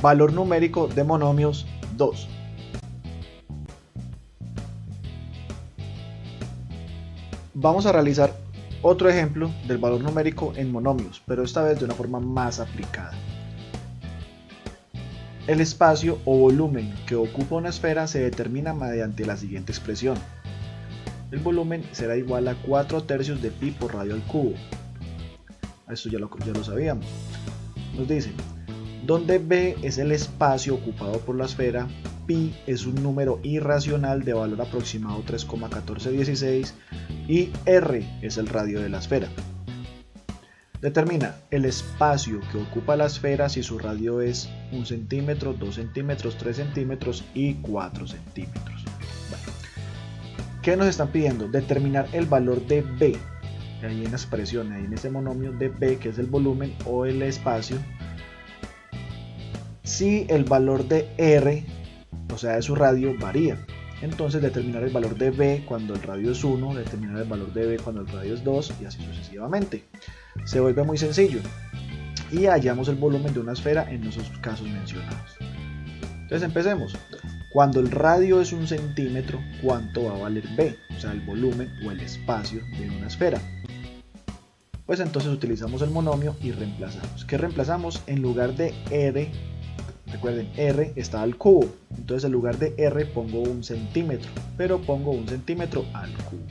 Valor numérico de monomios 2. Vamos a realizar otro ejemplo del valor numérico en monomios, pero esta vez de una forma más aplicada. El espacio o volumen que ocupa una esfera se determina mediante la siguiente expresión. El volumen será igual a 4/3 de pi por radio al cubo. Esto ya lo sabíamos. Nos dice, donde b es el espacio ocupado por la esfera, pi es un número irracional de valor aproximado 3,1416 y r es el radio de la esfera. Determina el espacio que ocupa la esfera si su radio es 1 centímetro, 2 centímetros, 3 centímetros y 4 centímetros. Bueno, ¿qué nos están pidiendo? Determinar el valor de b, ahí en la expresión, ahí en este monomio de b, que es el volumen o el espacio, si el valor de r, o sea de su radio, varía. Entonces determinar el valor de b cuando el radio es 1, determinar el valor de b cuando el radio es 2 y así sucesivamente. Se vuelve muy sencillo y hallamos el volumen de una esfera en esos casos mencionados. Entonces empecemos. Cuando el radio es 1 centímetro, ¿cuánto va a valer b? O sea, el volumen o el espacio de una esfera. Pues entonces utilizamos el monomio y reemplazamos. ¿Qué reemplazamos? En lugar de r, recuerden, r está al cubo. Entonces en lugar de r pongo 1 centímetro, pero pongo 1 centímetro al cubo.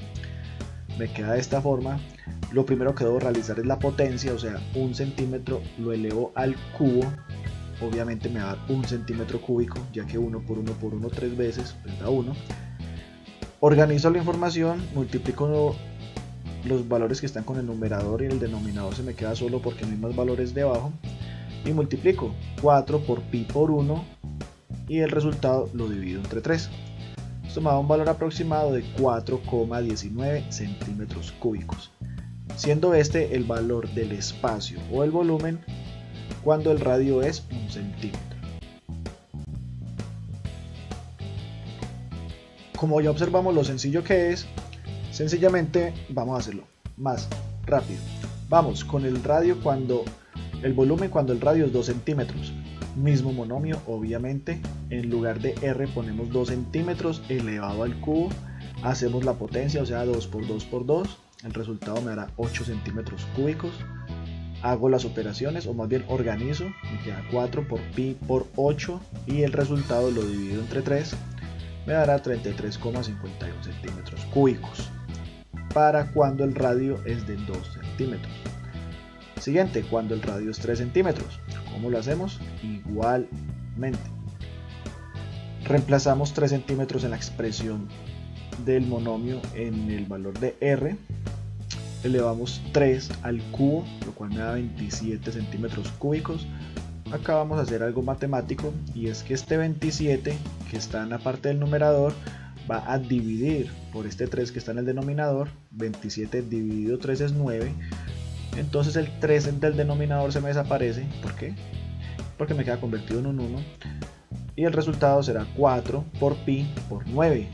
Me queda de esta forma. Lo primero que debo realizar es la potencia, o sea, 1 centímetro lo elevo al cubo. Obviamente me va a dar 1 centímetro cúbico, ya que 1 por 1 por 1 3 veces, pues da 1. Organizo la información, multiplico los valores que están con el numerador y el denominador se me queda solo porque no hay más valores debajo. Y multiplico 4 por pi por 1 y el resultado lo divido entre 3. Esto me da un valor aproximado de 4,19 centímetros cúbicos, siendo este el valor del espacio o el volumen cuando el radio es 1 centímetro. Como ya observamos lo sencillo que es, sencillamente vamos a hacerlo más rápido. Vamos con el radio cuando el volumen cuando el radio es 2 centímetros. Mismo monomio, obviamente, en lugar de r ponemos 2 centímetros elevado al cubo, hacemos la potencia, o sea 2 por 2 por 2, el resultado me dará 8 centímetros cúbicos. Hago las operaciones, o más bien organizo, me queda 4 por pi por 8 y el resultado lo divido entre 3, me dará 33,51 centímetros cúbicos para cuando el radio es de 2 centímetros. Siguiente, cuando el radio es 3 centímetros. ¿Cómo lo hacemos? Igualmente. Reemplazamos 3 centímetros en la expresión del monomio en el valor de r. Elevamos 3 al cubo, lo cual me da 27 centímetros cúbicos. Acá vamos a hacer algo matemático y es que este 27 que está en la parte del numerador va a dividir por este 3 que está en el denominador. 27 dividido 3 es 9. Entonces el 3 del denominador se me desaparece. ¿Por qué? Porque me queda convertido en un 1. Y el resultado será 4 por pi por 9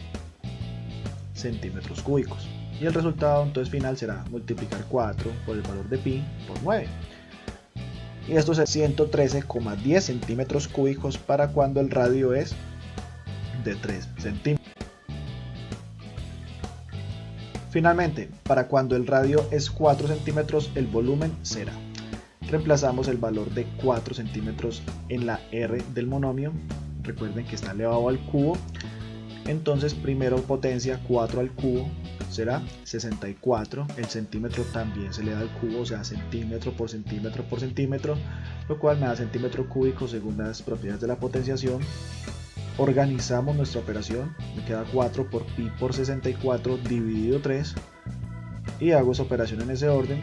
centímetros cúbicos. Y el resultado entonces final será multiplicar 4 por el valor de pi por 9. Y esto es 113,10 centímetros cúbicos para cuando el radio es de 3 centímetros. Finalmente, para cuando el radio es 4 centímetros, el volumen será. Reemplazamos el valor de 4 centímetros en la r del monomio. Recuerden que está elevado al cubo. Entonces, primero potencia 4 al cubo será 64. El centímetro también se eleva al cubo, o sea, centímetro por centímetro por centímetro, lo cual me da centímetro cúbico según las propiedades de la potenciación. Organizamos nuestra operación, me queda 4 por pi por 64 dividido 3 y hago esa operación en ese orden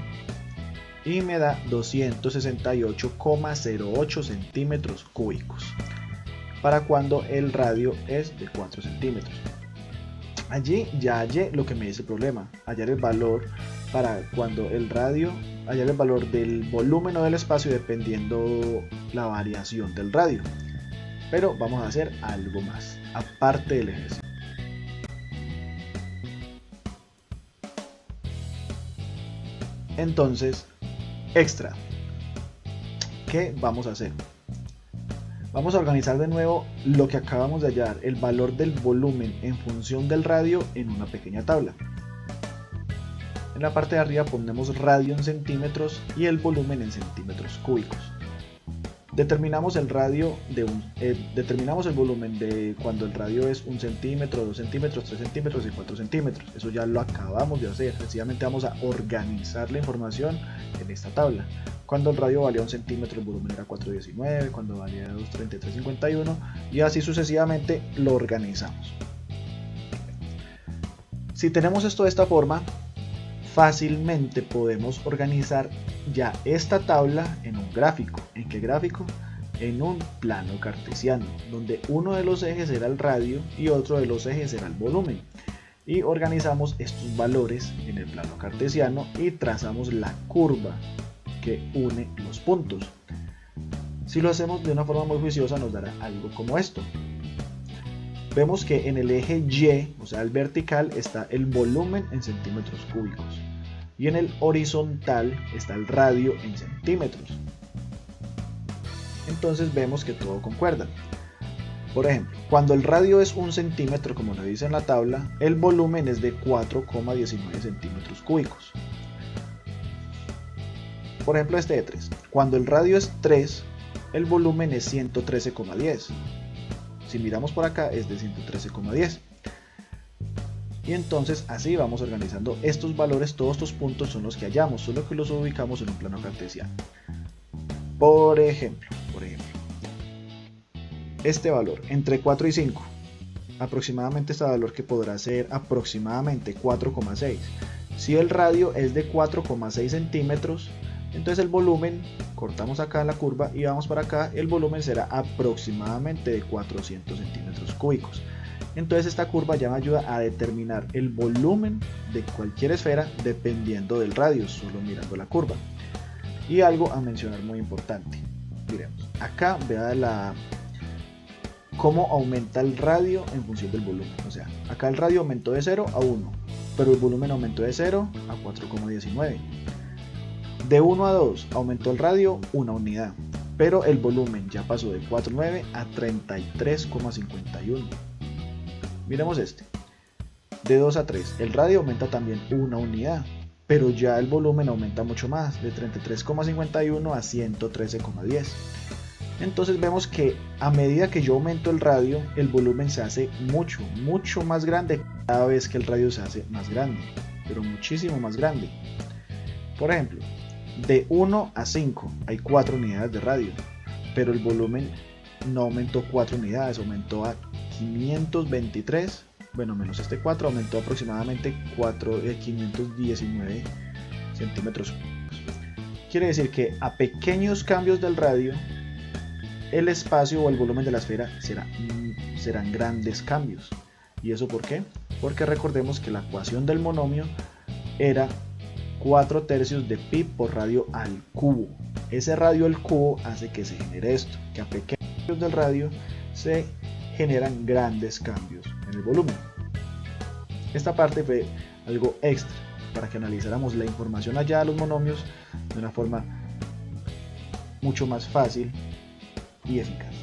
y me da 268,08 centímetros cúbicos para cuando el radio es de 4 centímetros. Allí ya hallé lo que me dice el problema, hallar el valor para cuando el radio, hallar el valor del volumen o del espacio dependiendo la variación del radio. Pero vamos a hacer algo más, aparte del ejercicio. Entonces, extra, ¿qué vamos a hacer? Vamos a organizar de nuevo lo que acabamos de hallar, el valor del volumen en función del radio en una pequeña tabla. En la parte de arriba ponemos radio en centímetros y el volumen en centímetros cúbicos. Determinamos el volumen de cuando el radio es 1 centímetro, 2 centímetros, 3 centímetros y 4 centímetros. Eso ya lo acabamos de hacer. Sencillamente vamos a organizar la información en esta tabla. Cuando el radio valía 1 centímetro, el volumen era 4,19, cuando valía 2,33,51 y así sucesivamente lo organizamos. Si tenemos esto de esta forma, fácilmente podemos organizar ya esta tabla en un gráfico. ¿En qué gráfico? En un plano cartesiano, donde uno de los ejes será el radio y otro de los ejes será el volumen. Y organizamos estos valores en el plano cartesiano y trazamos la curva que une los puntos. Si lo hacemos de una forma muy juiciosa nos dará algo como esto. Vemos que en el eje Y, o sea el vertical, está el volumen en centímetros cúbicos y en el horizontal está el radio en centímetros. Entonces vemos que todo concuerda. Por ejemplo, cuando el radio es 1 centímetro, como nos dice en la tabla, el volumen es de 4,19 centímetros cúbicos. Por ejemplo, este de 3. Cuando el radio es 3, el volumen es 113,10. Si miramos por acá es de 113,10. Y entonces así vamos organizando estos valores, todos estos puntos son los que hallamos, solo que los ubicamos en un plano cartesiano. Por ejemplo, este valor entre 4 y 5, aproximadamente este valor que podrá ser aproximadamente 4,6. Si el radio es de 4,6 centímetros, entonces el volumen, cortamos acá la curva y vamos para acá, el volumen será aproximadamente de 400 centímetros cúbicos. Entonces esta curva ya me ayuda a determinar el volumen de cualquier esfera dependiendo del radio, solo mirando la curva. Y algo a mencionar muy importante, miremos, acá vea cómo aumenta el radio en función del volumen. O sea, acá el radio aumentó de 0 a 1, pero el volumen aumentó de 0 a 4,19. De 1 a 2 aumentó el radio una unidad, pero el volumen ya pasó de 4,9 a 33,51. Miremos este. De 2 a 3, el radio aumenta también una unidad, pero ya el volumen aumenta mucho más, de 33,51 a 113,10. Entonces vemos que a medida que yo aumento el radio, el volumen se hace mucho más grande cada vez que el radio se hace más grande, pero muchísimo más grande. Por ejemplo, de 1 a 5 hay 4 unidades de radio, pero el volumen no aumentó 4 unidades, aumentó a 523, bueno, menos este 4, aumentó aproximadamente 519 centímetros cúbicos. Quiere decir que a pequeños cambios del radio, el espacio o el volumen de la esfera serán grandes cambios. ¿Y eso por qué? Porque recordemos que la ecuación del monomio era 4/3 de pi por radio al cubo. Ese radio al cubo hace que se genere esto, que a pequeños cambios del radio se generan grandes cambios en el volumen. Esta parte fue algo extra para que analizáramos la información allá de los monomios de una forma mucho más fácil y eficaz.